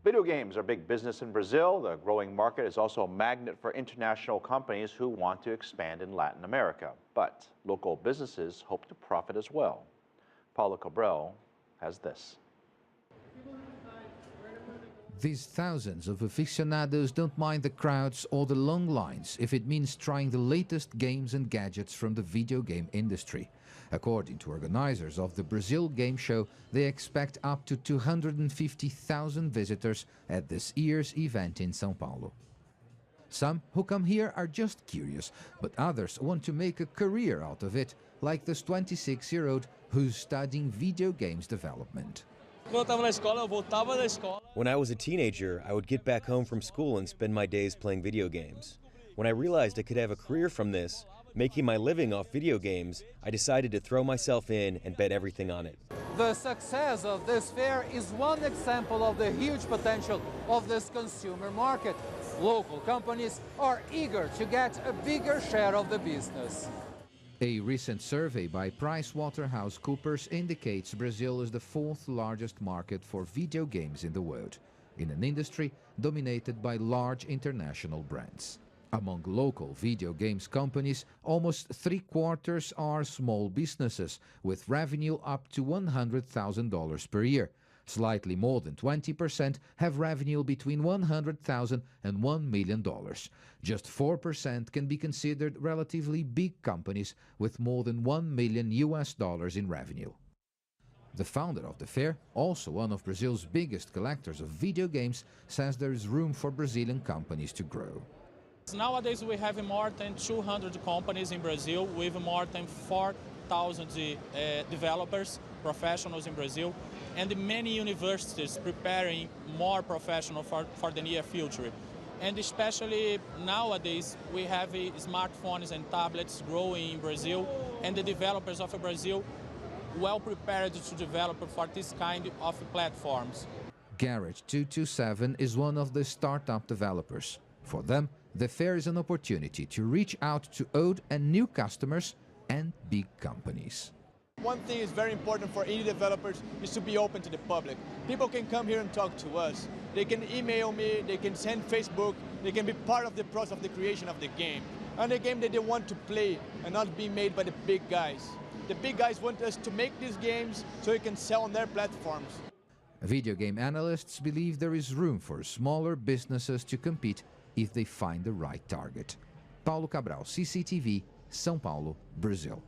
Video games are big business in Brazil. The growing market is also a magnet for international companies who want to expand in Latin America. But local businesses hope to profit as well. Paulo Cabral has this. These thousands of aficionados don't mind the crowds or the long lines if it means trying the latest games and gadgets from the video game industry. According to organizers of the Brazil Game Show, they expect up to 250,000 visitors at this year's event in São Paulo. Some who come here are just curious, but others want to make a career out of it, like this 26-year-old who's studying video games development. When I was a teenager, I would get back home from school and spend my days playing video games. When I realized I could have a career from this, making my living off video games, I decided to throw myself in and bet everything on it. The success of this fair is one example of the huge potential of this consumer market. Local companies are eager to get a bigger share of the business. A recent survey by PricewaterhouseCoopers indicates Brazil is the fourth largest market for video games in the world, in an industry dominated by large international brands. Among local video games companies, almost three-quarters are small businesses with revenue up to $100,000 per year. Slightly more than 20% have revenue between $100,000 and $1 million. Just 4% can be considered relatively big companies with more than $1 million in revenue. The founder of the fair, also one of Brazil's biggest collectors of video games, says there is room for Brazilian companies to grow. Nowadays we have more than 200 companies in Brazil with more than 4,000 developers, professionals in Brazil, and many universities preparing more professionals for the near future. And especially nowadays we have smartphones and tablets growing in Brazil, and the developers of Brazil well prepared to develop for this kind of platforms. Garage 227 is one of the startup developers. For them, the fair is an opportunity to reach out to old and new customers and big companies. One thing is very important for indie developers is to be open to the public. People can come here and talk to us. They can email me, they can send Facebook, they can be part of the process of the creation of the game. And a game that they want to play and not be made by the big guys. The big guys want us to make these games so we can sell on their platforms. Video game analysts believe there is room for smaller businesses to compete if they find the right target. Paulo Cabral, CCTV, São Paulo, Brazil.